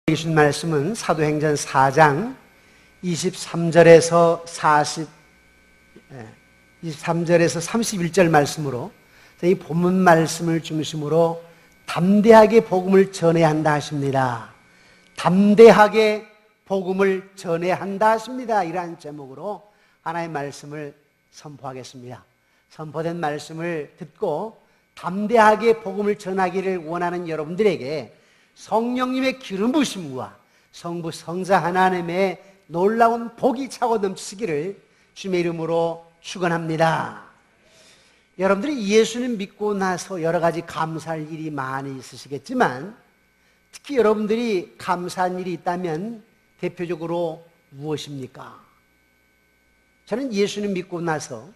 주신 말씀은 사도행전 4장 23절에서 31절 말씀으로 이 본문 말씀을 중심으로 담대하게 복음을 전해야 한다 하십니다. 담대하게 복음을 전해야 한다 하십니다. 이러한 제목으로 하나님의 말씀을 선포하겠습니다. 선포된 말씀을 듣고 담대하게 복음을 전하기를 원하는 여러분들에게 성령님의 기름 부으심과 성부 성자 하나님의 놀라운 복이 차고 넘치기를 주님의 이름으로 축원합니다. 여러분들이 예수님 믿고 나서 여러 가지 감사할 일이 많이 있으시겠지만 특히 여러분들이 감사한 일이 있다면 대표적으로 무엇입니까? 저는 예수님 믿고 나서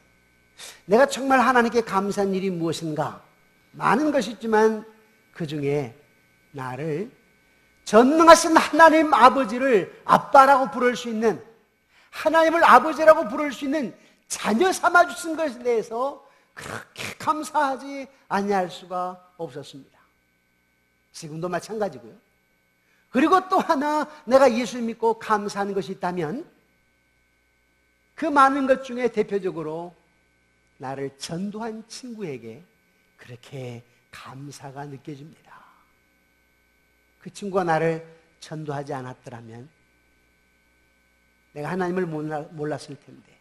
내가 정말 하나님께 감사한 일이 무엇인가? 많은 것이 있지만 그 중에 나를 전능하신 하나님 아버지를 아빠라고 부를 수 있는, 하나님을 아버지라고 부를 수 있는 자녀 삼아 주신 것에 대해서 그렇게 감사하지 아니할 수가 없었습니다. 지금도 마찬가지고요. 그리고 또 하나 내가 예수 믿고 감사하는 것이 있다면 그 많은 것 중에 대표적으로 나를 전도한 친구에게 그렇게 감사가 느껴집니다. 그 친구가 나를 전도하지 않았더라면 내가 하나님을 몰랐을 텐데,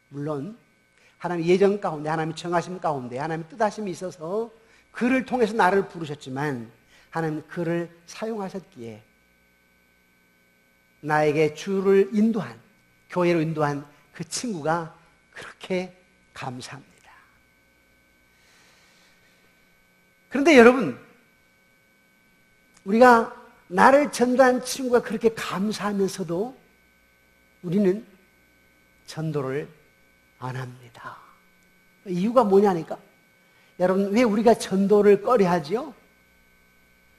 물론 하나님 예정 가운데, 하나님 정하심 가운데 하나님 뜻하심이 있어서 그를 통해서 나를 부르셨지만 하나님 그를 사용하셨기에 나에게 주를 인도한, 교회로 인도한 그 친구가 그렇게 감사합니다. 그런데 여러분, 우리가 나를 전도한 친구가 그렇게 감사하면서도 우리는 전도를 안 합니다. 이유가 뭐냐니까? 여러분, 왜 우리가 전도를 꺼려하지요?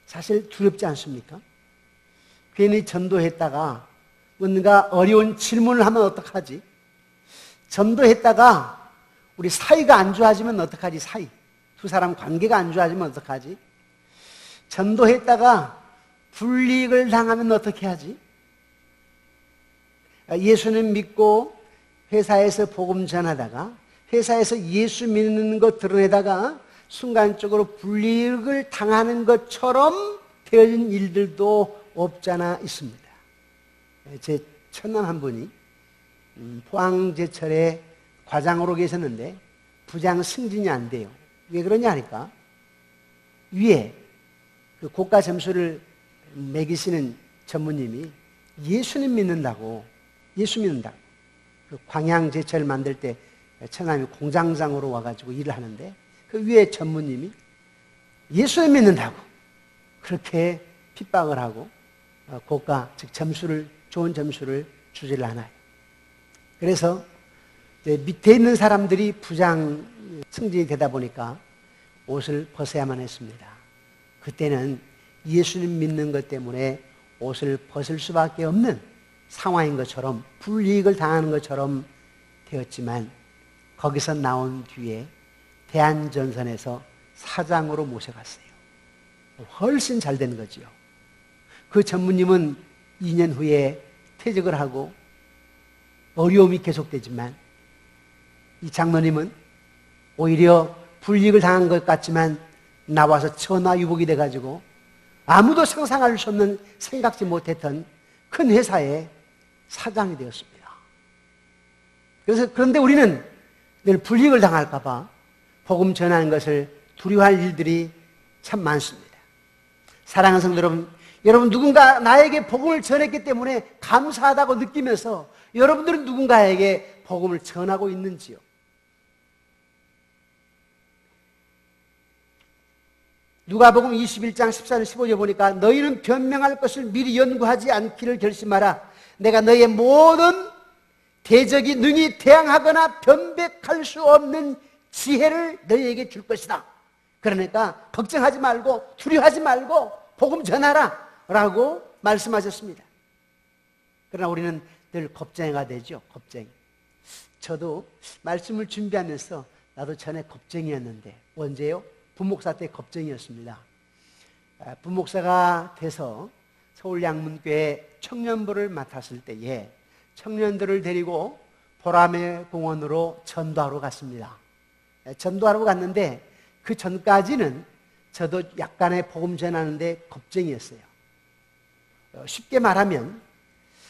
사실 두렵지 않습니까? 괜히 전도했다가 뭔가 어려운 질문을 하면 어떡하지? 전도했다가 우리 사이가 안 좋아지면 어떡하지? 사이. 두 사람 관계가 안 좋아지면 어떡하지? 전도했다가 불이익을 당하면 어떻게 하지? 예수님 믿고 회사에서 복음 전하다가 회사에서 예수 믿는 것 드러내다가 순간적으로 불이익을 당하는 것처럼 되어진 일들도 없잖아 있습니다. 제 첫남 한 분이 포항제철에 과장으로 계셨는데 부장 승진이 안 돼요. 왜 그러냐 하니까 위에 그 고가 점수를 매기시는 전무님이 예수님 믿는다고, 예수 믿는다고. 그 광양제철 만들 때 처남이 공장장으로 와가지고 일을 하는데 그 위에 전무님이 예수님 믿는다고 그렇게 핍박을 하고 고가, 즉 점수를, 좋은 점수를 주지를 않아요. 그래서 밑에 있는 사람들이 부장 승진이 되다 보니까 옷을 벗어야만 했습니다. 그때는 예수님 믿는 것 때문에 옷을 벗을 수밖에 없는 상황인 것처럼, 불이익을 당하는 것처럼 되었지만 거기서 나온 뒤에 대한전선에서 사장으로 모셔갔어요. 훨씬 잘 된 거지요. 그 전무님은 2년 후에 퇴직을 하고 어려움이 계속되지만 이 장로님은 오히려 불이익을 당한 것 같지만 나와서 천하유복이 돼가지고 아무도 상상할 수 없는, 생각지 못했던 큰 회사의 사장이 되었습니다. 그런데 우리는 늘 불이익을 당할까봐 복음 전하는 것을 두려워할 일들이 참 많습니다. 사랑하는 성도 여러분 누군가 나에게 복음을 전했기 때문에 감사하다고 느끼면서 여러분들은 누군가에게 복음을 전하고 있는지요? 누가복음 21장 14절 15절 보니까 너희는 변명할 것을 미리 연구하지 않기를 결심하라. 내가 너희의 모든 대적이 능히 대항하거나 변백할 수 없는 지혜를 너희에게 줄 것이다. 그러니까 걱정하지 말고 두려워하지 말고 복음 전하라 라고 말씀하셨습니다. 그러나 우리는 늘 겁쟁이가 되죠. 겁쟁이. 저도 말씀을 준비하면서 나도 전에 겁쟁이였는데 언제요? 부목사 때 겁쟁이였습니다. 부목사가 돼서 서울양문교회 청년부를 맡았을 때에 청년들을 데리고 보라매 공원으로 전도하러 갔습니다. 전도하러 갔는데 그 전까지는 저도 약간의 복음 전하는데 겁쟁이였어요. 쉽게 말하면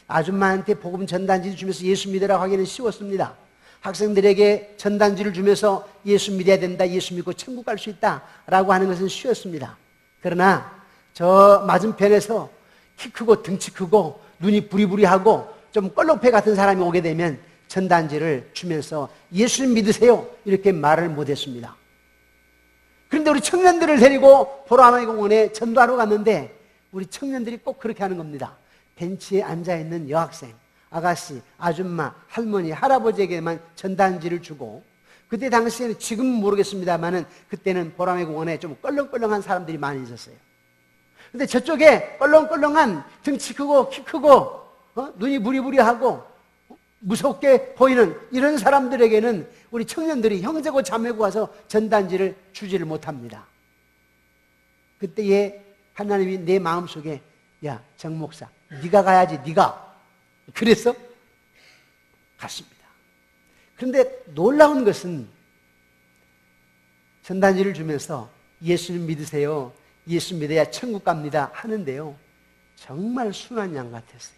아줌마한테 복음 전단지를 주면서 예수 믿으라고 하기는 쉬웠습니다. 학생들에게 전단지를 주면서 예수 믿어야 된다, 예수 믿고 천국 갈 수 있다라고 하는 것은 쉬웠습니다. 그러나 저 맞은편에서 키 크고 등치 크고 눈이 부리부리하고 좀 껄렁패 같은 사람이 오게 되면 전단지를 주면서 예수 믿으세요 이렇게 말을 못했습니다. 그런데 우리 청년들을 데리고 보라매 공원에 전도하러 갔는데 우리 청년들이 꼭 그렇게 하는 겁니다. 벤치에 앉아있는 여학생, 아가씨, 아줌마, 할머니, 할아버지에게만 전단지를 주고, 그때 당시에는 지금은 모르겠습니다만은 그때는 보라매 공원에 좀 껄렁껄렁한 사람들이 많이 있었어요. 근데 저쪽에 껄렁껄렁한 등치 크고 키 크고 눈이 부리부리하고 무섭게 보이는 이런 사람들에게는 우리 청년들이 형제고 자매고 와서 전단지를 주지를 못합니다. 그때에 하나님이 내 마음속에 야, 정 목사, 네가 가야지, 네가. 그래서 갔습니다. 그런데 놀라운 것은 전단지를 주면서 예수를 믿으세요. 예수 믿어야 천국 갑니다 하는데요. 정말 순한 양 같았어요.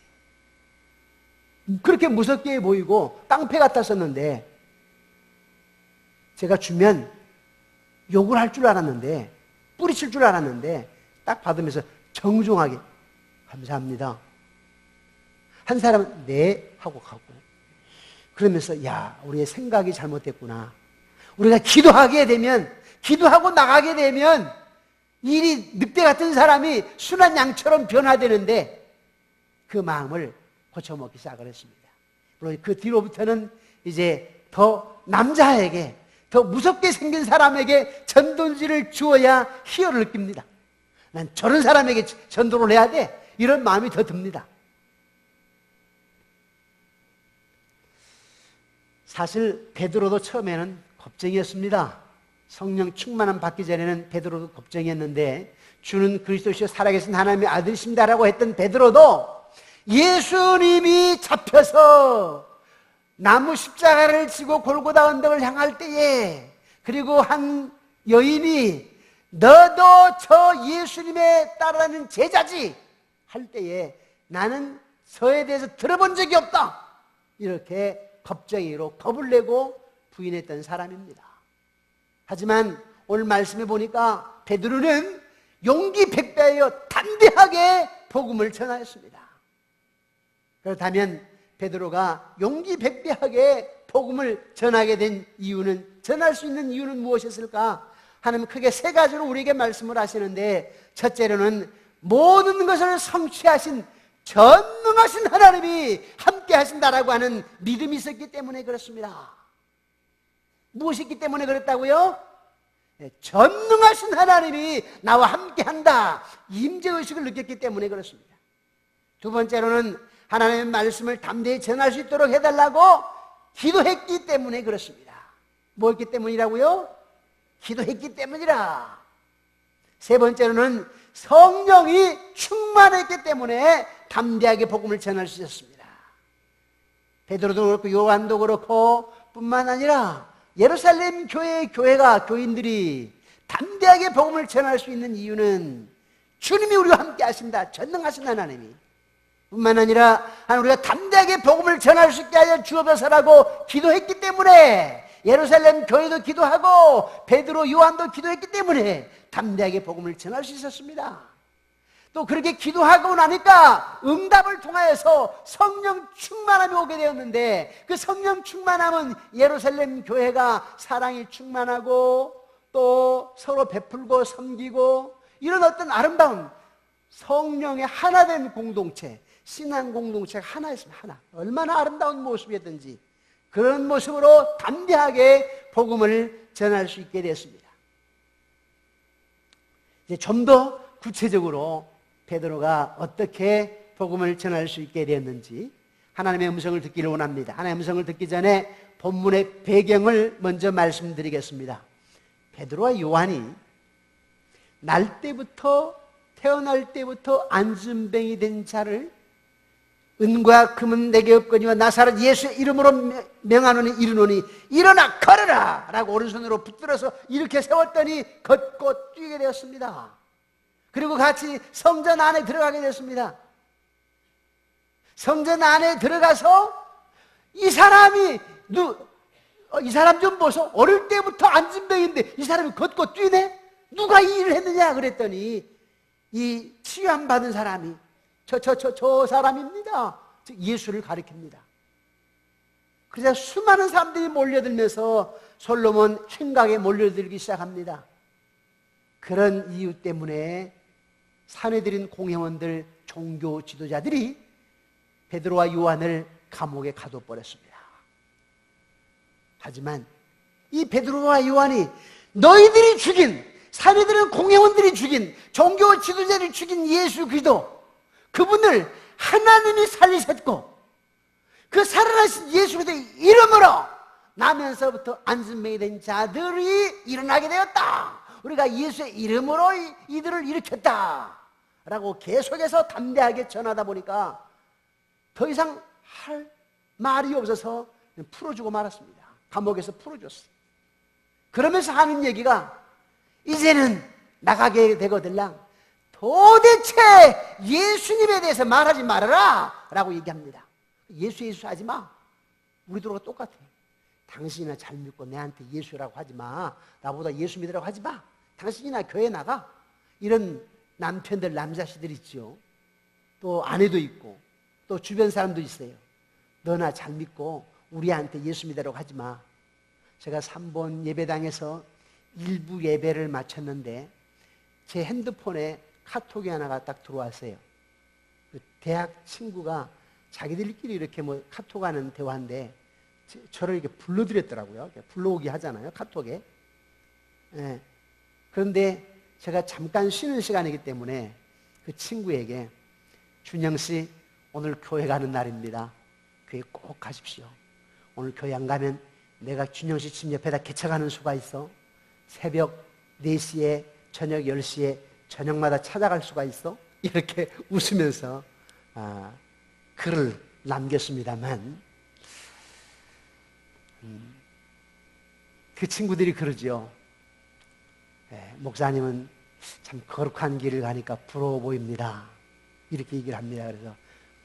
그렇게 무섭게 보이고 깡패 같았었는데 제가 주면 욕을 할 줄 알았는데 뿌리칠 줄 알았는데 딱 받으면서 정중하게 감사합니다. 한 사람은 네 하고 가고 그러면서 야, 우리의 생각이 잘못됐구나. 우리가 기도하게 되면 기도하고 나가게 되면 일이 늑대 같은 사람이 순한 양처럼 변화되는데 그 마음을 고쳐먹기 시작을 했습니다. 물론 그 뒤로부터는 이제 더 남자에게 더 무섭게 생긴 사람에게 전도지를 주어야 희열을 느낍니다. 난 저런 사람에게 전도를 해야 돼. 이런 마음이 더 듭니다. 사실 베드로도 처음에는 겁쟁이였습니다. 성령 충만함 받기 전에는 베드로도 겁쟁이였는데 주는 그리스도시여 살아계신 하나님의 아들이십니다라고 했던 베드로도 예수님이 잡혀서 나무 십자가를 지고 골고다 언덕을 향할 때에 그리고 한 여인이 너도 저 예수님의 따르는 제자지 할 때에 나는 저에 대해서 들어본 적이 없다 이렇게 겁쟁이로 겁을 내고 부인했던 사람입니다. 하지만 오늘 말씀해 보니까 베드로는 용기 백배하여 담대하게 복음을 전하였습니다. 그렇다면 베드로가 용기 백배하게 복음을 전하게 된 이유는, 전할 수 있는 이유는 무엇이었을까? 하나님은 크게 세 가지로 우리에게 말씀을 하시는데, 첫째로는 모든 것을 성취하신 전능하신 하나님이 함께 하신다라고 하는 믿음이 있었기 때문에 그렇습니다. 무엇이 있기 때문에 그랬다고요? 전능하신 하나님이 나와 함께 한다, 임재의식을 느꼈기 때문에 그렇습니다. 두 번째로는 하나님의 말씀을 담대히 전할 수 있도록 해달라고 기도했기 때문에 그렇습니다. 뭐였기 때문이라고요? 기도했기 때문이라. 세 번째로는 성령이 충만했기 때문에 담대하게 복음을 전할 수 있었습니다. 베드로도 그렇고 요한도 그렇고 뿐만 아니라 예루살렘 교회가 교인들이 담대하게 복음을 전할 수 있는 이유는 주님이 우리와 함께 하신다, 전능하신 하나님이. 뿐만 아니라 우리가 담대하게 복음을 전할 수 있게 하여 주옵소서라고 기도했기 때문에, 예루살렘 교회도 기도하고 베드로, 요한도 기도했기 때문에 담대하게 복음을 전할 수 있었습니다. 또 그렇게 기도하고 나니까 응답을 통하여서 성령 충만함이 오게 되었는데, 그 성령 충만함은 예루살렘 교회가 사랑이 충만하고 또 서로 베풀고 섬기고 이런 어떤 아름다운 성령의 하나된 공동체, 신앙 공동체가 하나였습니다. 하나. 얼마나 아름다운 모습이었든지 그런 모습으로 담대하게 복음을 전할 수 있게 되었습니다. 이제 좀 더 구체적으로 베드로가 어떻게 복음을 전할 수 있게 되었는지 하나님의 음성을 듣기를 원합니다. 하나님의 음성을 듣기 전에 본문의 배경을 먼저 말씀드리겠습니다. 베드로와 요한이 날 때부터 태어날 때부터 안진뱅이 된 자를 은과 금은 내게 없거니와 나사렛 예수의 이름으로 명하노니 이르노니 일어나 걸어라 라고 오른손으로 붙들어서 이렇게 세웠더니 걷고 뛰게 되었습니다. 그리고 같이 성전 안에 들어가게 되었습니다. 성전 안에 들어가서 이 사람 좀 보소. 어릴 때부터 안진뱅인데 이 사람이 걷고 뛰네? 누가 이 일을 했느냐 그랬더니 이 치유함 받은 사람이 저 사람입니다. 예수를 가리킵니다. 그래서 수많은 사람들이 몰려들면서 솔로몬 횡각에 몰려들기 시작합니다. 그런 이유 때문에 산해드린 공회원들, 종교 지도자들이 베드로와 요한을 감옥에 가둬버렸습니다. 하지만 이 베드로와 요한이 너희들이 죽인, 산해드린 공회원들이 죽인, 종교 지도자들이 죽인 예수 그리스도, 그분을 하나님이 살리셨고 그 살아나신 예수 그리스도의 이름으로 나면서부터 안진뱅이 된 자들이 일어나게 되었다. 우리가 예수의 이름으로 이들을 일으켰다 라고 계속해서 담대하게 전하다 보니까 더 이상 할 말이 없어서 풀어주고 말았습니다. 감옥에서 풀어줬어요. 그러면서 하는 얘기가 이제는 나가게 되거들랑 도대체 예수님에 대해서 말하지 말아라 라고 얘기합니다. 예수 하지 마. 우리들하고 똑같아. 당신이나 잘 믿고 내한테 예수라고 하지 마. 나보다 예수 믿으라고 하지 마. 당신이나 교회 나가. 이런 남편들, 남자씨들 있죠. 또 아내도 있고 또 주변 사람도 있어요. 너나 잘 믿고 우리한테 예수 믿으라고 하지 마. 제가 3번 예배당에서 일부 예배를 마쳤는데 제 핸드폰에 카톡이 하나가 딱 들어왔어요. 그 대학 친구가 자기들끼리 이렇게 카톡하는 대화인데 저를 이렇게 불러드렸더라고요. 불러오기 하잖아요, 카톡에. 예. 그런데 제가 잠깐 쉬는 시간이기 때문에 그 친구에게 준영 씨, 오늘 교회 가는 날입니다. 교회 꼭 가십시오. 오늘 교회 안 가면 내가 준영 씨 집 옆에다 개척하는 수가 있어. 새벽 4시에 저녁 10시에 저녁마다 찾아갈 수가 있어. 이렇게 웃으면서 글을 남겼습니다만 그 친구들이 그러죠. 목사님은 참 거룩한 길을 가니까 부러워 보입니다. 이렇게 얘기를 합니다. 그래서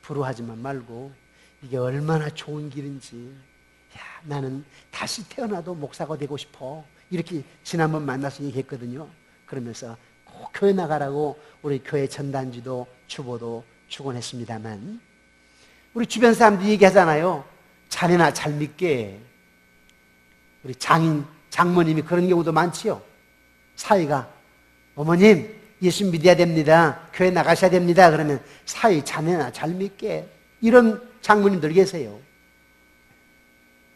부러워하지만 말고 이게 얼마나 좋은 길인지, 나는 다시 태어나도 목사가 되고 싶어. 이렇게 지난번 만나서 얘기했거든요. 그러면서 꼭 교회 나가라고 우리 교회 전단지도 주보도 주곤 했습니다만 우리 주변 사람들이 얘기하잖아요. 자네나 잘 믿게. 우리 장모님이 그런 경우도 많지요. 사위가 어머님 예수 믿어야 됩니다. 교회 나가셔야 됩니다. 그러면 사위 자네나 잘 믿게. 이런 장모님들 계세요.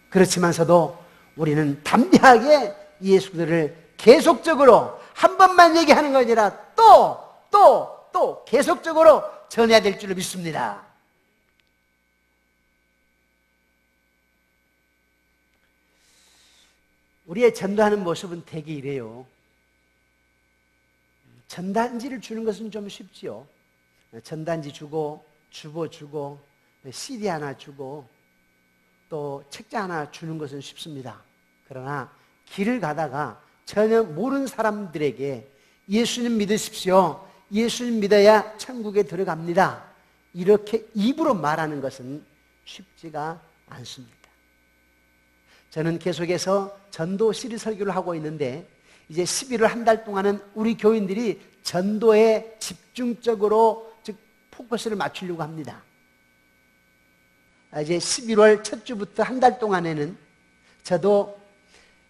그렇지만서도 우리는 담대하게 예수들을 계속적으로 한 번만 얘기하는 거 아니라 또 계속적으로 전해야 될 줄로 믿습니다. 우리의 전도하는 모습은 대개 이래요. 전단지를 주는 것은 좀 쉽지요. 전단지 주고 주보 주고 CD 하나 주고 또 책자 하나 주는 것은 쉽습니다. 그러나 길을 가다가 전혀 모르는 사람들에게 예수님 믿으십시오. 예수님 믿어야 천국에 들어갑니다. 이렇게 입으로 말하는 것은 쉽지가 않습니다. 저는 계속해서 전도 시리 설교를 하고 있는데 이제 11월 한 달 동안은 우리 교인들이 전도에 집중적으로 즉 포커스를 맞추려고 합니다. 이제 11월 첫 주부터 한 달 동안에는 저도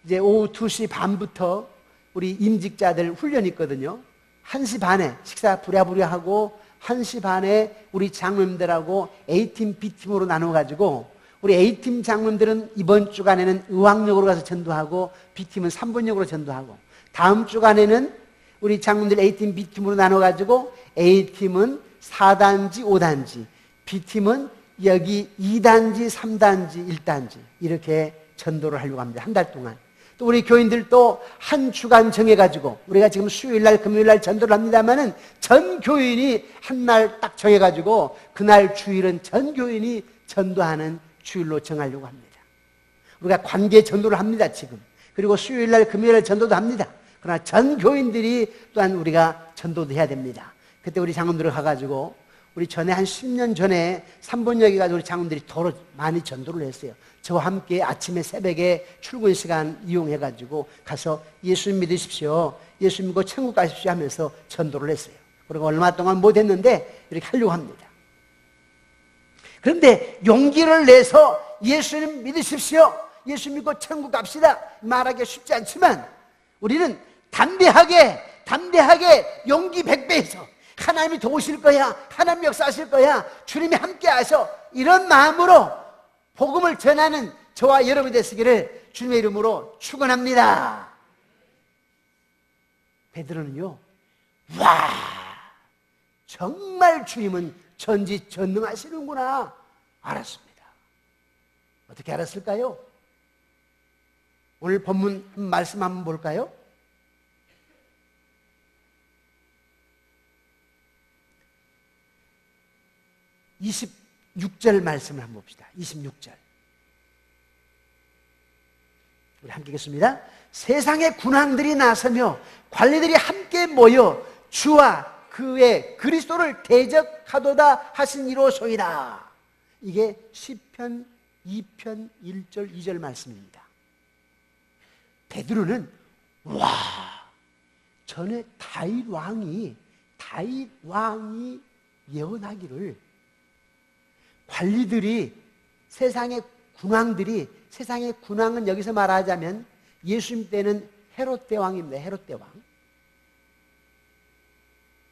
이제 오후 2시 반부터 우리 임직자들 훈련이 있거든요. 1시 반에 식사 부랴부랴 하고 1시 반에 우리 장로님들하고 A팀, B팀으로 나눠가지고 우리 A팀 장로님들은 이번 주간에는 의왕역으로 가서 전도하고 B팀은 3번역으로 전도하고 다음 주간에는 우리 장로님들 A팀, B팀으로 나눠가지고 A팀은 4단지, 5단지, B팀은 여기 2단지, 3단지, 1단지 이렇게 전도를 하려고 합니다. 한 달 동안. 또 우리 교인들도 한 주간 정해가지고, 우리가 지금 수요일날 금요일날 전도를 합니다마는 전 교인이 한 날 딱 정해가지고 그날 주일은 전 교인이 전도하는 주일로 정하려고 합니다. 우리가 관계 전도를 합니다 지금. 그리고 수요일날 금요일날 전도도 합니다. 그러나 전 교인들이 또한 우리가 전도도 해야 됩니다. 그때 우리 장로들 가가지고, 우리 전에 한 10년 전에 3번역에 가서 우리 장로들이 더러 많이 전도를 했어요. 저와 함께 아침에 새벽에 출근 시간 이용해가지고 가서 예수님 믿으십시오, 예수 믿고 천국 가십시오 하면서 전도를 했어요. 그리고 얼마 동안 못했는데 이렇게 하려고 합니다. 그런데 용기를 내서 예수님 믿으십시오, 예수 믿고 천국 갑시다 말하기가 쉽지 않지만, 우리는 담대하게 용기 100배에서 하나님이 도우실 거야, 하나님 역사하실 거야, 주님이 함께 하셔, 이런 마음으로 복음을 전하는 저와 여러분이 되시기를 주님의 이름으로 축원합니다. 베드로는요, 와, 정말 주님은 전지전능하시는구나 알았습니다. 어떻게 알았을까요? 오늘 본문 말씀 한번 볼까요? 26절 말씀을 한번 봅시다. 26절. 우리 함께 읽겠습니다. 세상의 군왕들이 나서며 관리들이 함께 모여 주와 그의 그리스도를 대적하도다 하신 이로소이다. 이게 시편 2편 1절 2절 말씀입니다. 베드로는 와, 전에 다윗 왕이 예언하기를 관리들이, 세상의 군왕은 여기서 말하자면 예수님 때는 헤롯 대왕입니다. 헤롯 대왕.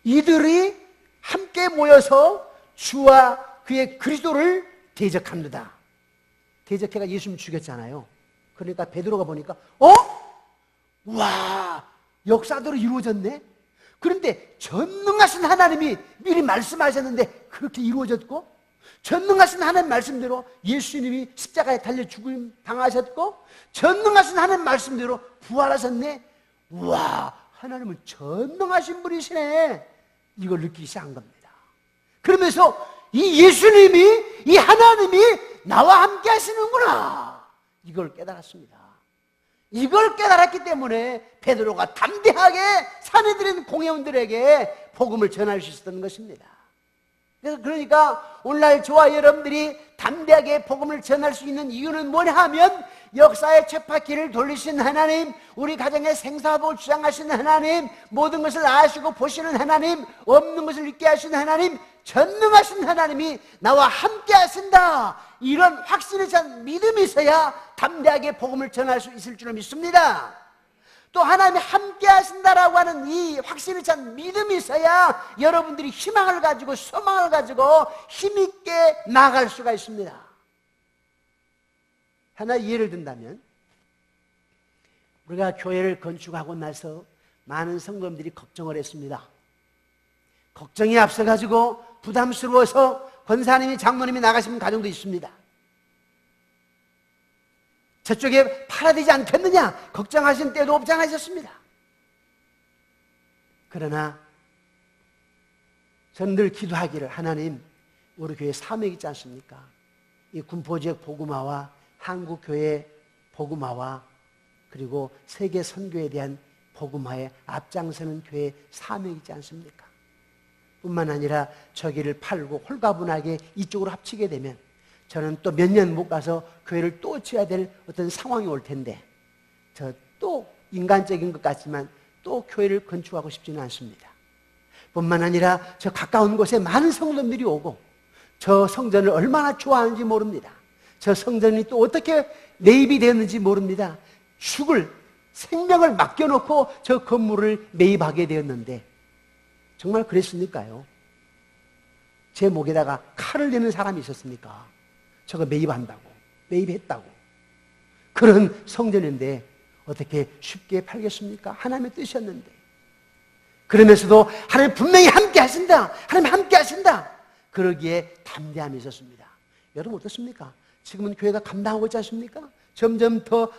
이들이 함께 모여서 주와 그의 그리스도를 대적합니다. 대적해가 예수님 죽였잖아요. 그러니까 베드로가 보니까 와, 역사대로 이루어졌네. 그런데 전능하신 하나님이 미리 말씀하셨는데 그렇게 이루어졌고, 전능하신 하나님 말씀대로 예수님이 십자가에 달려 죽음 당하셨고, 전능하신 하나님 말씀대로 부활하셨네. 와, 하나님은 전능하신 분이시네. 이걸 느끼기 시작한 겁니다. 그러면서 이 예수님이, 이 하나님이 나와 함께 하시는구나, 이걸 깨달았습니다. 이걸 깨달았기 때문에 베드로가 담대하게 사내들인 공회원들에게 복음을 전할 수 있었던 것입니다. 그러니까 오늘날 저와 여러분들이 담대하게 복음을 전할 수 있는 이유는 뭐냐 하면, 역사의 쳇바퀴를 돌리신 하나님, 우리 가정의 생사도 주장하시는 하나님, 모든 것을 아시고 보시는 하나님, 없는 것을 있게 하시는 하나님, 전능하신 하나님이 나와 함께 하신다, 이런 확신에 찬 믿음이 있어야 담대하게 복음을 전할 수 있을 줄을 믿습니다. 또 하나님이 함께 하신다라고 하는 이 확신에 찬 믿음이 있어야 여러분들이 희망을 가지고 소망을 가지고 힘있게 나아갈 수가 있습니다. 하나 예를 든다면, 우리가 교회를 건축하고 나서 많은 성도님들이 걱정을 했습니다. 걱정이 앞서가지고 부담스러워서 권사님이 장로님이 나가시는 가정도 있습니다. 저쪽에 팔아야 되지 않겠느냐 걱정하신 때도 없지 않아 있었습니다. 그러나 저는 늘 기도하기를, 하나님, 우리 교회 사명이 있지 않습니까? 이 군포지역 복음화와 한국교회 복음화와 그리고 세계 선교에 대한 복음화에 앞장서는 교회의 사명이 있지 않습니까? 뿐만 아니라 저기를 팔고 홀가분하게 이쪽으로 합치게 되면 저는 또 몇 년 못 가서 교회를 또 지어야 될 어떤 상황이 올 텐데, 저 또 인간적인 것 같지만 또 교회를 건축하고 싶지는 않습니다. 뿐만 아니라 저 가까운 곳에 많은 성도들이 오고 저 성전을 얼마나 좋아하는지 모릅니다. 저 성전이 또 어떻게 매입이 되었는지 모릅니다. 죽을 생명을 맡겨놓고 저 건물을 매입하게 되었는데 정말 그랬습니까요? 제 목에다가 칼을 내는 사람이 있었습니까? 저거 매입했다고. 그런 성전인데 어떻게 쉽게 팔겠습니까? 하나님의 뜻이었는데. 그러면서도 하나님 분명히 함께 하신다, 하나님 함께 하신다, 그러기에 담대함이 있었습니다. 여러분 어떻습니까? 지금은 교회가 감당하고 있지 않습니까? 점점 더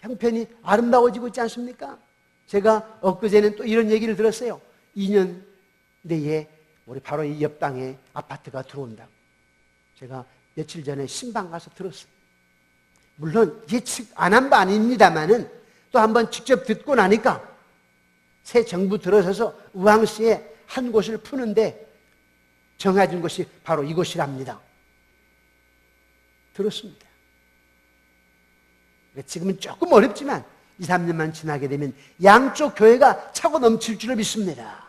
형편이 아름다워지고 있지 않습니까? 제가 엊그제는 또 이런 얘기를 들었어요. 2년 내에 우리 바로 이 옆당에 아파트가 들어온다고. 제가 며칠 전에 신방 가서 들었어요. 물론 예측 안 한 바 아닙니다만은 또 한번 직접 듣고 나니까 새 정부 들어서서 우왕시에 한 곳을 푸는데 정해진 곳이 바로 이곳이랍니다. 들었습니다. 지금은 조금 어렵지만 2, 3년만 지나게 되면 양쪽 교회가 차고 넘칠 줄을 믿습니다.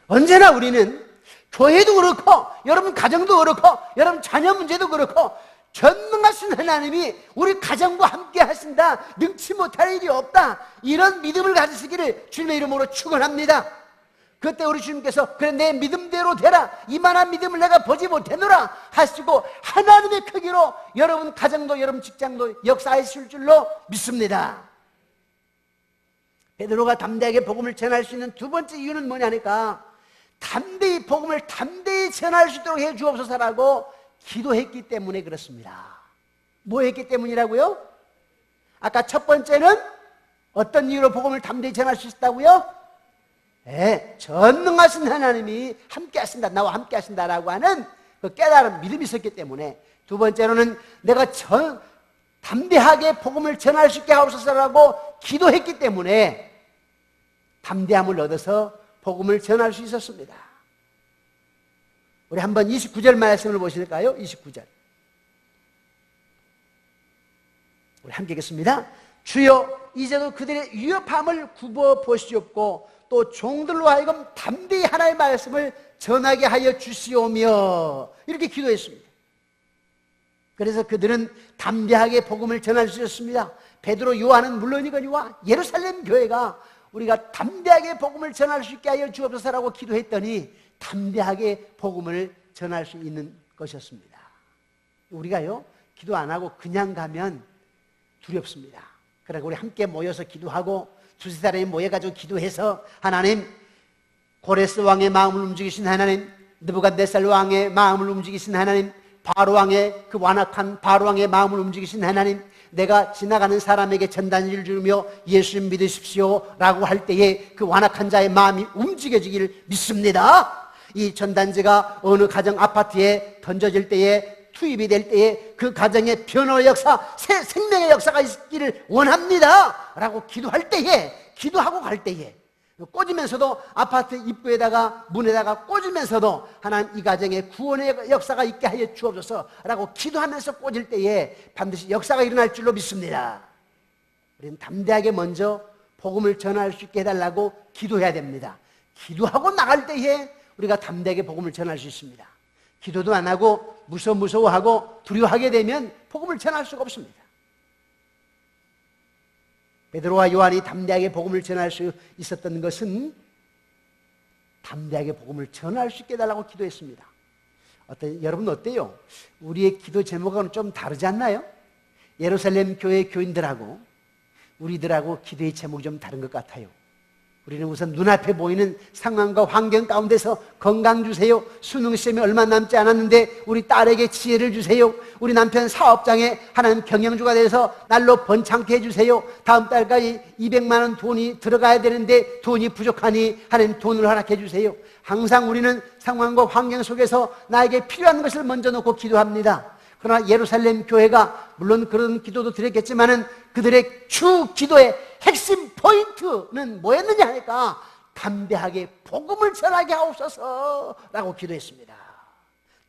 언제나 우리는 교회도 그렇고 여러분 가정도 그렇고 여러분 자녀 문제도 그렇고 전능하신 하나님이 우리 가정과 함께 하신다, 능치 못할 일이 없다, 이런 믿음을 가지시기를 주님의 이름으로 축원합니다. 그때 우리 주님께서 그래 내 믿음대로 되라, 이만한 믿음을 내가 보지 못했노라 하시고 하나님의 크기로 여러분 가정도 여러분 직장도 역사하실 줄로 믿습니다. 베드로가 담대하게 복음을 전할 수 있는 두 번째 이유는 뭐냐니까 담대히 복음을 담대히 전할 수 있도록 해 주옵소서라고 기도했기 때문에 그렇습니다. 뭐 했기 때문이라고요? 아까 첫 번째는 어떤 이유로 복음을 담대히 전할 수 있다고요? 전능하신 하나님이 함께 하신다, 나와 함께 하신다라고 하는 그 깨달은 믿음이 있었기 때문에, 두 번째로는 내가 담대하게 복음을 전할 수 있게 하옵소서라고 기도했기 때문에 담대함을 얻어서 복음을 전할 수 있었습니다. 우리 한번 29절 말씀을 보실까요? 29절 우리 함께 읽겠습니다. 주여 이제도 그들의 위협함을 굽어 보시옵고 또 종들로 하여금 담대히 하나님의 말씀을 전하게 하여 주시오며, 이렇게 기도했습니다. 그래서 그들은 담대하게 복음을 전할 수 있었습니다. 베드로, 요한은 물론이거니와 예루살렘 교회가 우리가 담대하게 복음을 전할 수 있게 하여 주옵소서라고 기도했더니 담대하게 복음을 전할 수 있는 것이었습니다. 우리가요 기도 안 하고 그냥 가면 두렵습니다. 그러니까 우리 함께 모여서 기도하고 두세 사람이 모여가지고 기도해서 하나님, 고레스 왕의 마음을 움직이신 하나님, 느부갓네살 왕의 마음을 움직이신 하나님, 바로 왕의 그 완악한 바로 왕의 마음을 움직이신 하나님, 내가 지나가는 사람에게 전단지를 주며 예수님 믿으십시오 라고 할 때에 그 완악한 자의 마음이 움직여지기를 믿습니다. 이 전단지가 어느 가정 아파트에 던져질 때에, 투입이 될 때에 그 가정의 변화의 역사, 새 생명의 역사가 있기를 원합니다 라고 기도할 때에, 기도하고 갈 때에, 꽂으면서도 아파트 입구에다가 문에다가 꽂으면서도 하나님 이 가정에 구원의 역사가 있게 하여 주옵소서 라고 기도하면서 꽂을 때에 반드시 역사가 일어날 줄로 믿습니다. 우리는 담대하게 먼저 복음을 전할 수 있게 해달라고 기도해야 됩니다. 기도하고 나갈 때에 우리가 담대하게 복음을 전할 수 있습니다. 기도도 안 하고 무서워하고 두려워하게 되면 복음을 전할 수가 없습니다. 베드로와 요한이 담대하게 복음을 전할 수 있었던 것은 담대하게 복음을 전할 수 있게 해달라고 기도했습니다. 여러분 어때요? 우리의 기도 제목은 좀 다르지 않나요? 예루살렘 교회 교인들하고 우리들하고 기도의 제목이 좀 다른 것 같아요. 우리는 우선 눈앞에 보이는 상황과 환경 가운데서 건강 주세요, 수능시험이 얼마 남지 않았는데 우리 딸에게 지혜를 주세요, 우리 남편 사업장에 하나님 경영주가 돼서 날로 번창케 해주세요, 다음 달까지 200만 원 돈이 들어가야 되는데 돈이 부족하니 하나님 돈을 허락해 주세요. 항상 우리는 상황과 환경 속에서 나에게 필요한 것을 먼저 놓고 기도합니다. 그러나 예루살렘 교회가 물론 그런 기도도 드렸겠지만은 그들의 주 기도의 핵심 포인트는 뭐였느냐 하니까 담대하게 복음을 전하게 하옵소서라고 기도했습니다.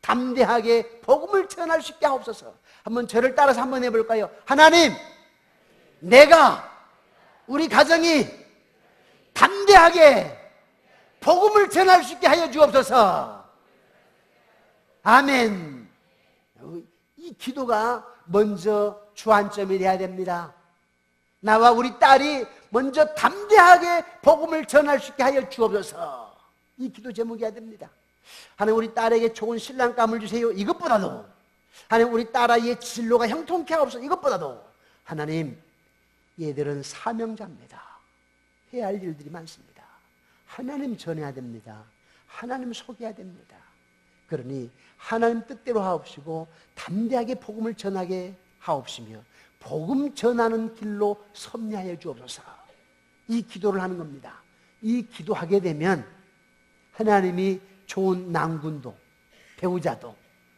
담대하게 복음을 전할 수 있게 하옵소서. 한번 저를 따라서 한번 해볼까요? 하나님, 내가 우리 가정이 담대하게 복음을 전할 수 있게 하여 주옵소서. 아멘. 이 기도가 먼저 주안점이 돼야 됩니다. 나와 우리 딸이 먼저 담대하게 복음을 전할 수 있게 하여 주옵소서. 이 기도 제목이어야 됩니다. 하나님, 우리 딸에게 좋은 신랑감을 주세요. 이것보다도 하나님, 우리 딸아이의 진로가 형통케 하옵소서. 이것보다도 하나님, 얘들은 사명자입니다. 해야 할 일들이 많습니다. 하나님 전해야 됩니다. 하나님 속여야 됩니다. 그러니 하나님 뜻대로 하옵시고 담대하게 복음을 전하게 하옵시며 복음 전하는 길로 섭리하여 주옵소서. 이 기도를 하는 겁니다. 이 기도하게 되면 하나님이 좋은 남군도, 배우자도,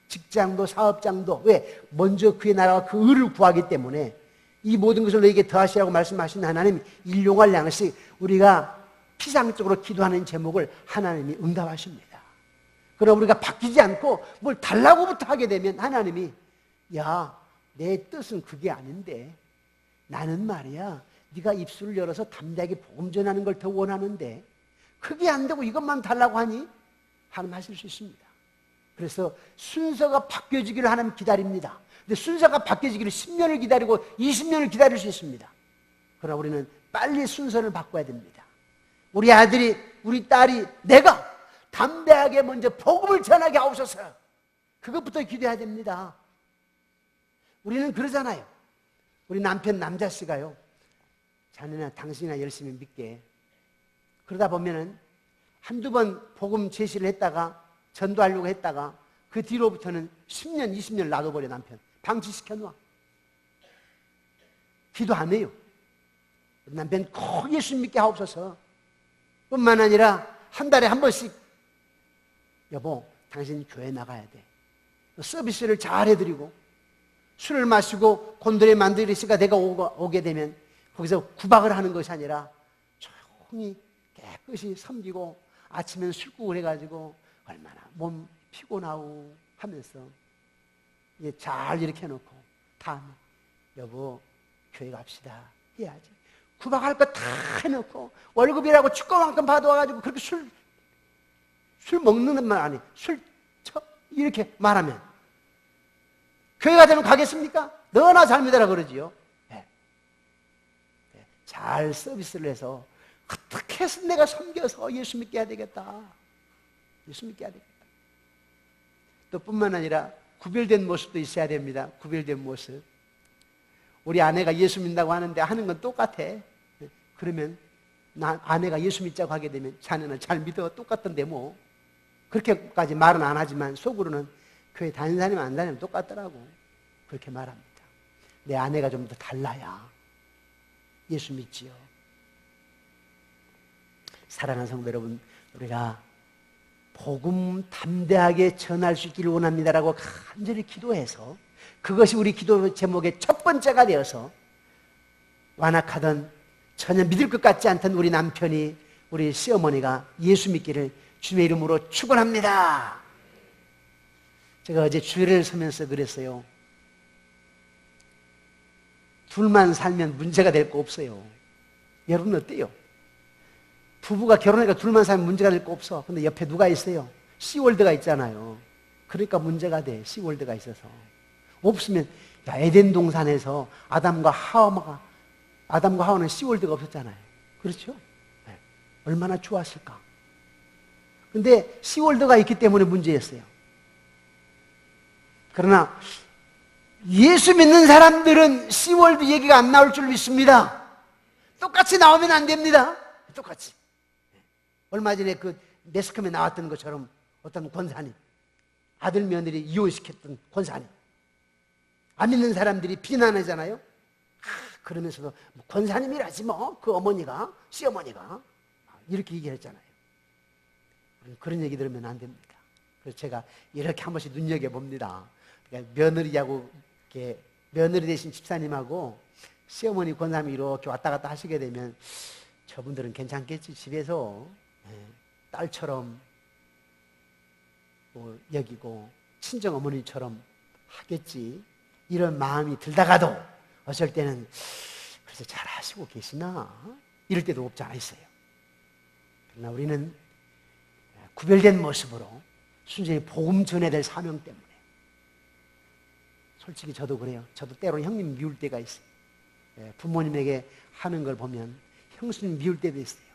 직장도, 사업장도, 왜? 먼저 그의 나라와 그 의를 구하기 때문에 이 모든 것을 너에게 더하시라고 말씀하신 하나님, 일용할 양식, 우리가 피상적으로 기도하는 제목을 하나님이 응답하십니다. 그러나 우리가 바뀌지 않고 뭘 달라고부터 하게 되면 하나님이, 야, 내 뜻은 그게 아닌데 나는 말이야 네가 입술을 열어서 담대하게 복음 전하는 걸 더 원하는데 그게 안 되고 이것만 달라고 하니? 하나님 하실 수 있습니다. 그래서 순서가 바뀌어지기를 하나님 기다립니다. 근데 순서가 바뀌어지기를 10년을 기다리고 20년을 기다릴 수 있습니다. 그러나 우리는 빨리 순서를 바꿔야 됩니다. 우리 아들이, 우리 딸이, 내가 담대하게 먼저 복음을 전하게 하옵소서. 그것부터 기도해야 됩니다. 우리는 그러잖아요. 우리 남편 남자씨가요, 자네나 당신이나 열심히 믿게. 그러다 보면은 한두 번 복음 제시를 했다가 전도하려고 했다가 그 뒤로부터는 10년, 20년을 놔둬버려. 남편 방치시켜놔. 기도 안 해요. 남편 꼭 예수 믿게 하옵소서. 뿐만 아니라 한 달에 한 번씩, 여보 당신 교회 나가야 돼. 서비스를 잘 해드리고, 술을 마시고 곤드레 만들이시가 내가 오게 되면 거기서 구박을 하는 것이 아니라 조용히 깨끗이 섬기고, 아침엔 술국을 해가지고 얼마나 몸 피곤하고 하면서 이제 잘 이렇게 해놓고 다음에 여보 교회 갑시다 해야지. 구박할 거 다 해놓고 월급이라고 축구만큼 받아와가지고 그렇게 술 먹는 말 아니, 이렇게 말하면 교회 가자면 가겠습니까? 너나 잘 믿어라 그러지요. 네. 잘 서비스를 해서 어떻게 해서 내가 섬겨서 예수 믿게 해야 되겠다. 예수 믿게 해야 되겠다. 또 뿐만 아니라 구별된 모습도 있어야 됩니다. 구별된 모습. 우리 아내가 예수 믿는다고 하는데 하는 건 똑같아. 그러면 아내가 예수 믿자고 하게 되면 자네는 잘 믿어. 똑같던데 뭐. 그렇게까지 말은 안 하지만 속으로는 교회 다니는 사람이 안 다니면 똑같더라고. 그렇게 말합니다. 내 아내가 좀 더 달라야 예수 믿지요. 사랑하는 성도 여러분, 우리가 복음 담대하게 전할 수 있기를 원합니다라고 간절히 기도해서 그것이 우리 기도 제목의 첫 번째가 되어서 완악하던 전혀 믿을 것 같지 않던 우리 남편이, 우리 시어머니가 예수 믿기를 주님의 이름으로 축원합니다. 제가 어제 주일을 서면서 그랬어요. 둘만 살면 문제가 될 거 없어요. 여러분 어때요? 부부가 결혼하니까 둘만 살면 문제가 될 거 없어. 근데 옆에 누가 있어요? 시월드가 있잖아요. 그러니까 문제가 돼. 시월드가 있어서. 없으면, 야, 에덴 동산에서 아담과 하와는 시월드가 없었잖아요. 그렇죠? 네. 얼마나 좋았을까. 근데 시월드가 있기 때문에 문제였어요. 그러나 예수 믿는 사람들은 시월드 얘기가 안 나올 줄 믿습니다. 똑같이 나오면 안 됩니다. 똑같이. 얼마 전에 그 매스컴에 나왔던 것처럼 어떤 권사님, 아들 며느리 이혼시켰던 권사님, 안 믿는 사람들이 비난하잖아요. 그러면서도 뭐 권사님이라지 뭐 그 어머니가, 시어머니가 이렇게 얘기했잖아요. 그런 얘기 들으면 안 됩니다. 그래서 제가 이렇게 한 번씩 눈여겨봅니다. 그러니까 며느리하고 이렇게 며느리 되신 집사님하고 시어머니 권사님이 이렇게 왔다 갔다 하시게 되면 저분들은 괜찮겠지. 집에서 딸처럼 뭐 여기고 친정 어머니처럼 하겠지. 이런 마음이 들다가도 어쩔 때는 그래서 잘 하시고 계시나? 이럴 때도 없지 않아 있어요. 그러나 우리는 구별된 모습으로 순전히 복음 전해야 될 사명 때문에, 솔직히 저도 그래요. 저도 때로는 형님 미울 때가 있어요. 부모님에게 하는 걸 보면 형수님 미울 때도 있어요.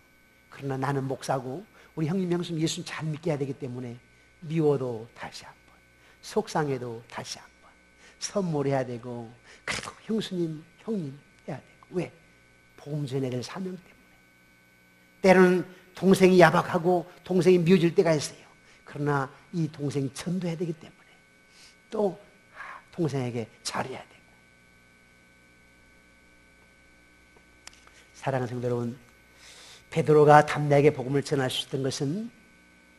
그러나 나는 목사고 우리 형님 형수님 예수님 잘 믿게 해야 되기 때문에 미워도 다시 한번, 속상해도 다시 한번 선물해야 되고, 그래도 형수님 형님 해야 되고. 왜? 복음 전해야 될 사명 때문에. 때로는 동생이 야박하고 동생이 미워질 때가 있어요. 그러나 이 동생이 전도해야 되기 때문에 또 동생에게 잘해야 되고. 사랑하는 성도 여러분, 베드로가 담대하게 복음을 전할 수 있던 것은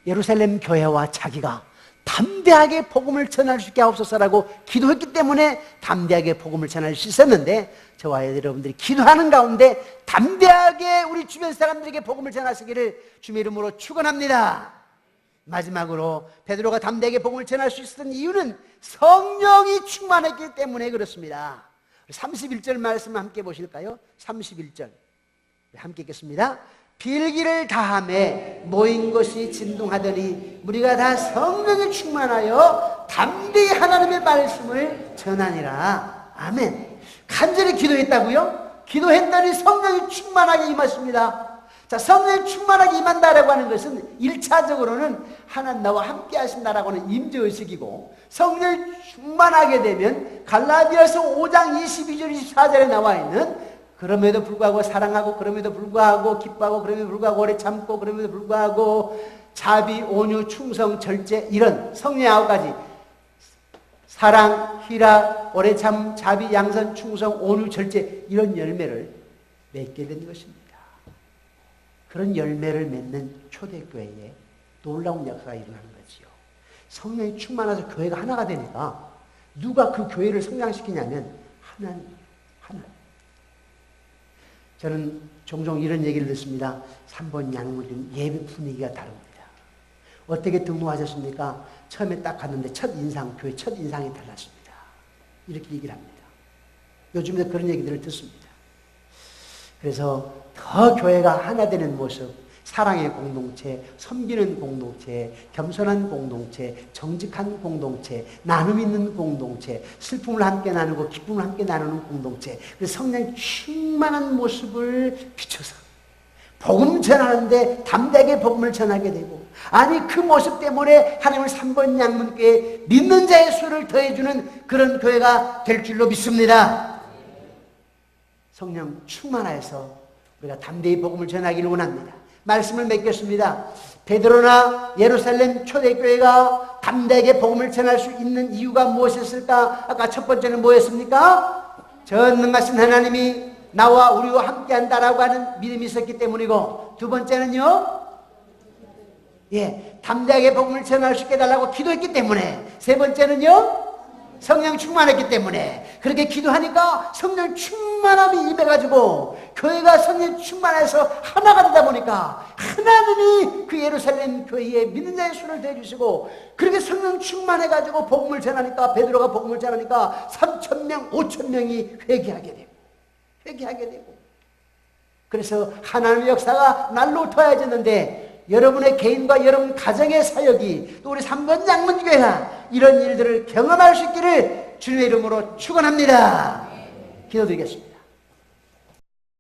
예루살렘 교회와 자기가 담대하게 복음을 전할 수 있게 하옵소서라고 기도했기 때문에 담대하게 복음을 전할 수 있었는데, 저와 여러분들이 기도하는 가운데 담대하게 우리 주변 사람들에게 복음을 전하시기를 주의 이름으로 축원합니다. 마지막으로 베드로가 담대하게 복음을 전할 수 있었던 이유는 성령이 충만했기 때문에 그렇습니다. 31절 말씀 함께 보실까요? 31절 함께 읽겠습니다. 빌기를 다함에 모인 것이 진동하더니 무리가 다 성령이 충만하여 담대히 하나님의 말씀을 전하니라. 아멘. 간절히 기도했다고요? 기도했더니 성령이 충만하게 임하십니다. 자, 성령이 충만하게 임한다라고 하는 것은 1차적으로는 하나님 나와 함께 하신다라고 하는 임재의식이고, 성령이 충만하게 되면 갈라디아서 5장 22절 24절에 나와 있는 그럼에도 불구하고 사랑하고, 그럼에도 불구하고 기뻐하고, 그럼에도 불구하고 오래 참고, 그럼에도 불구하고 자비, 온유, 충성, 절제, 이런 성령의 9가지 사랑, 희락, 오래 참, 자비, 양선, 충성, 온유, 절제, 이런 열매를 맺게 된 것입니다. 그런 열매를 맺는 초대교회에 놀라운 역사가 일어나는 거지요. 성령이 충만해서 교회가 하나가 되니까 누가 그 교회를 성장시키냐면 하나님. 저는 종종 이런 얘기를 듣습니다. 3번 양문 예배 분위기가 다릅니다. 어떻게 등록하셨습니까? 처음에 딱 갔는데 교회 첫 인상이 달랐습니다. 이렇게 얘기를 합니다. 요즘에 그런 얘기들을 듣습니다. 그래서 더 교회가 하나 되는 모습, 사랑의 공동체, 섬기는 공동체, 겸손한 공동체, 정직한 공동체, 나눔 있는 공동체, 슬픔을 함께 나누고 기쁨을 함께 나누는 공동체, 그래서 성령이 충만한 모습을 비춰서 복음 전하는데 담대하게 복음을 전하게 되고, 아니 그 모습 때문에 하나님을 3번 양문교회 믿는 자의 수를 더해주는 그런 교회가 될 줄로 믿습니다. 성령 충만하여서 우리가 담대히 복음을 전하기를 원합니다. 말씀을 맺겠습니다. 베드로나 예루살렘 초대교회가 담대하게 복음을 전할 수 있는 이유가 무엇이었을까? 아까 첫 번째는 뭐였습니까? 전능하신 하나님이 나와 우리와 함께한다라고 하는 믿음이 있었기 때문이고, 두 번째는요, 담대하게 복음을 전할 수 있게 해달라고 기도했기 때문에, 세 번째는요, 성령 충만했기 때문에. 그렇게 기도하니까 성령 충만함이 임해가지고 교회가 성령 충만해서 하나가 되다 보니까 하나님이 그 예루살렘 교회에 믿는 자의 수를 더해주시고, 그렇게 성령 충만해가지고 복음을 전하니까, 베드로가 복음을 전하니까 3,000명 5,000명이 회개하게 되고, 그래서 하나님의 역사가 날로 더해졌는데, 여러분의 개인과 여러분 가정의 사역이, 또 우리 3번 양문교회가 이런 일들을 경험할 수 있기를 주님의 이름으로 축원합니다. 기도드리겠습니다.